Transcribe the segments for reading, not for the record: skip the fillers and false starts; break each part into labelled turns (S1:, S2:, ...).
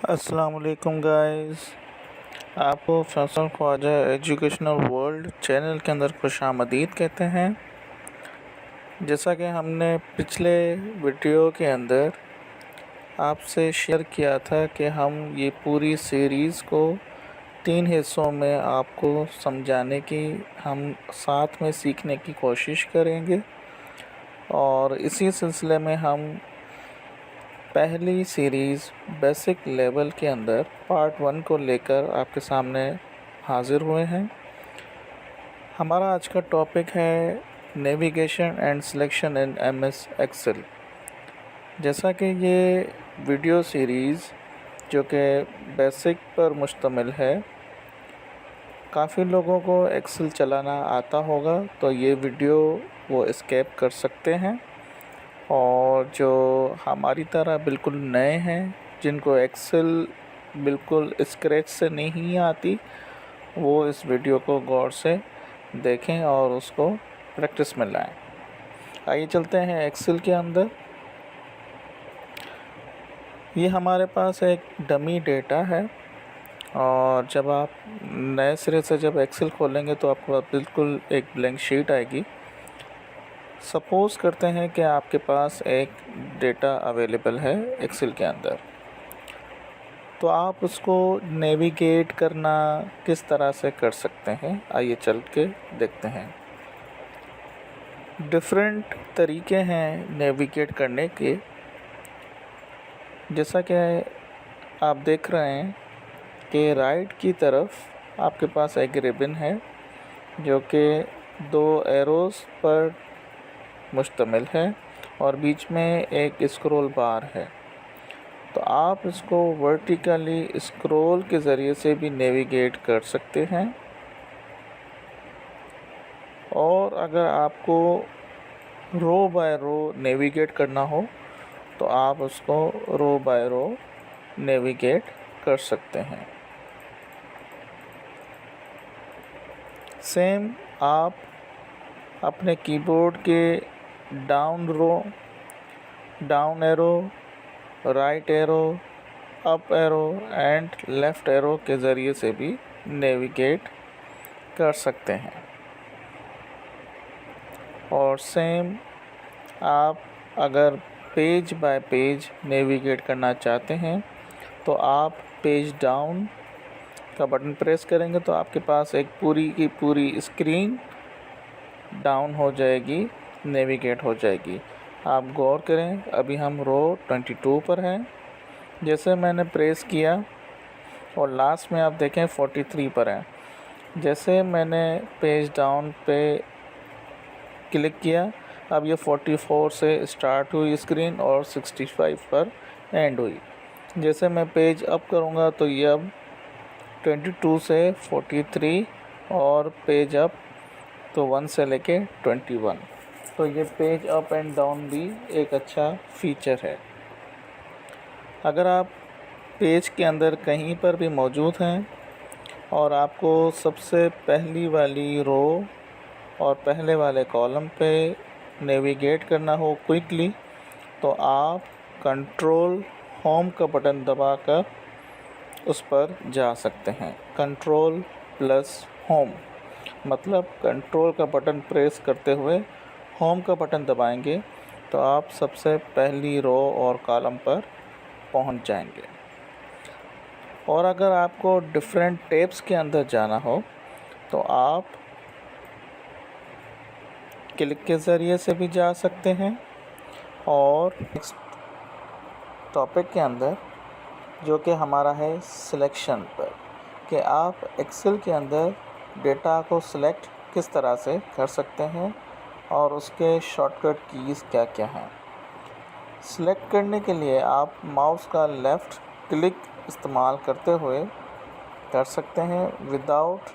S1: अस्सलाम वालेकुम गाइस। आपको Faisal Khwaja educational world channel के अंदर खुशामदीद कहते हैं। जैसा कि हमने पिछले वीडियो के अंदर आपसे शेयर किया था कि हम ये पूरी सीरीज़ को 3 हिस्सों में आपको समझाने की हम साथ में सीखने की कोशिश करेंगे, और इसी सिलसिले में हम पहली सीरीज़ बेसिक लेवल के अंदर पार्ट 1 को लेकर आपके सामने हाज़िर हुए हैं। हमारा आज का टॉपिक है navigation and selection in MS Excel. जैसा कि ये वीडियो सीरीज़ जो कि बेसिक पर मुश्तमिल है, काफ़ी लोगों को एक्सेल चलाना आता होगा, तो ये वीडियो वो एस्केप कर सकते हैं। और जो हमारी तरह बिल्कुल नए हैं, जिनको एक्सेल बिल्कुल स्क्रैच से नहीं आती, वो इस वीडियो को गौर से देखें और उसको प्रैक्टिस में लाएं। आइए चलते हैं एक्सेल के अंदर। ये हमारे पास एक डमी डेटा है, और जब आप नए सिरे से जब एक्सेल खोलेंगे तो आपको बिल्कुल एक ब्लैंक शीट आएगी। सपोज़ करते हैं कि आपके पास एक डेटा अवेलेबल है एक्सेल के अंदर, तो आप उसको नेविगेट करना किस तरह से कर सकते हैं, आइए चल के देखते हैं। डिफरेंट तरीके हैं नेविगेट करने के। जैसा कि आप देख रहे हैं कि राइट की तरफ आपके पास एक रिबन है जो कि 2 एरोज़ पर मुश्तमिल है, और बीच में एक स्क्रॉल बार है। तो आप इसको वर्टिकली स्क्रॉल के ज़रिए से भी नेविगेट कर सकते हैं, और अगर आपको रो बाय रो नेविगेट करना हो तो आप उसको रो बाय रो नेविगेट कर सकते हैं। सेम आप अपने कीबोर्ड के down arrow, right arrow, up arrow and left arrow के ज़रिए से भी नेविगेट कर सकते हैं। और सेम आप अगर पेज बाय पेज नेविगेट करना चाहते हैं तो आप पेज डाउन का बटन प्रेस करेंगे तो आपके पास एक पूरी की पूरी स्क्रीन डाउन हो जाएगी, नेविगेट हो जाएगी। आप गौर करें, अभी हम रो 22 पर हैं। जैसे मैंने प्रेस किया और लास्ट में आप देखें 43 पर है। जैसे मैंने पेज डाउन पे क्लिक किया, अब ये 44 से स्टार्ट हुई स्क्रीन और 65 पर एंड हुई। जैसे मैं पेज अप करूँगा तो ये अब 22 से 43 और पेज अप तो 1 से लेके 21। तो ये पेज अप एंड डाउन भी एक अच्छा फीचर है। अगर आप पेज के अंदर कहीं पर भी मौजूद हैं और आपको सबसे पहली वाली रो और पहले वाले कॉलम पे नेविगेट करना हो क्विकली, तो आप कंट्रोल होम का बटन दबाकर उस पर जा सकते हैं। कंट्रोल प्लस होम मतलब कंट्रोल का बटन प्रेस करते हुए होम का बटन दबाएंगे तो आप सबसे पहली रो और कॉलम पर पहुंच जाएंगे। और अगर आपको डिफरेंट टैब्स के अंदर जाना हो तो आप क्लिक के ज़रिए से भी जा सकते हैं। और नेक्स्ट टॉपिक के अंदर जो कि हमारा है सिलेक्शन पर, कि आप एक्सेल के अंदर डेटा को सिलेक्ट किस तरह से कर सकते हैं और उसके शॉर्टकट कीज़ क्या क्या हैं। सिलेक्ट करने के लिए आप माउस का लेफ़्ट क्लिक इस्तेमाल करते हुए कर सकते हैं। विदाउट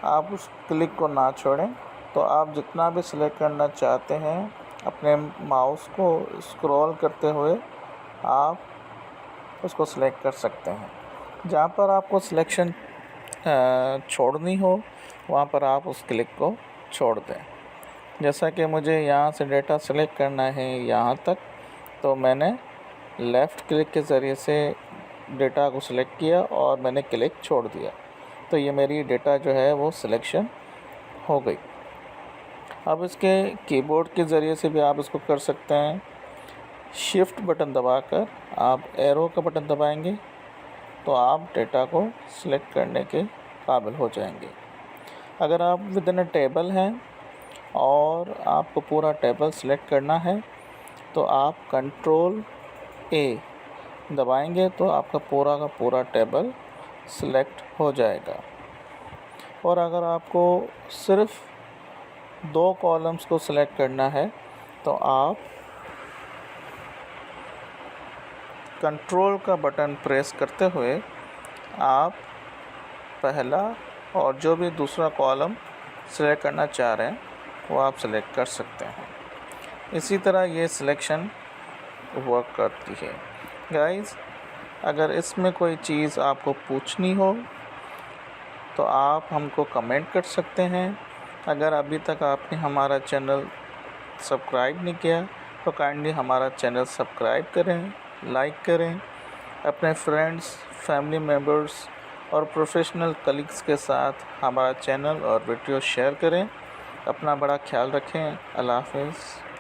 S1: आप उस क्लिक को ना छोड़ें, तो आप जितना भी सिलेक्ट करना चाहते हैं अपने माउस को स्क्रॉल करते हुए आप उसको सिलेक्ट कर सकते हैं। जहाँ पर आपको सिलेक्शन छोड़नी हो वहाँ पर आप उस क्लिक को छोड़ दें। जैसा कि मुझे यहाँ से डेटा सेलेक्ट करना है यहाँ तक, तो मैंने लेफ़्ट क्लिक के ज़रिए से डेटा को सिलेक्ट किया और मैंने क्लिक छोड़ दिया, तो ये मेरी डेटा जो है वो सिलेक्शन हो गई। अब इसके कीबोर्ड के ज़रिए से भी आप इसको कर सकते हैं। शिफ्ट बटन दबाकर आप एरो का बटन दबाएंगे तो आप डेटा को सिलेक्ट करने के काबिल हो जाएंगे। अगर आप विद इन अ टेबल हैं और आपको पूरा टेबल सिलेक्ट करना है तो आप कंट्रोल ए दबाएंगे तो आपका पूरा का पूरा टेबल सिलेक्ट हो जाएगा। और अगर आपको सिर्फ़ 2 कॉलम्स को सिलेक्ट करना है तो आप कंट्रोल का बटन प्रेस करते हुए आप पहला और जो भी दूसरा कॉलम सिलेक्ट करना चाह रहे हैं वो आप सिलेक्ट कर सकते हैं। इसी तरह ये सिलेक्शन वर्क करती है। गाइस, अगर इसमें कोई चीज़ आपको पूछनी हो तो आप हमको कमेंट कर सकते हैं। अगर अभी तक आपने हमारा चैनल सब्सक्राइब नहीं किया तो काइंडली हमारा चैनल सब्सक्राइब करें, लाइक करें, अपने फ्रेंड्स, फैमिली मेम्बर्स और प्रोफेशनल कलीग्स के साथ हमारा चैनल और वीडियो शेयर करें। अपना बड़ा ख्याल रखें। अल्लाह हाफ़िज़।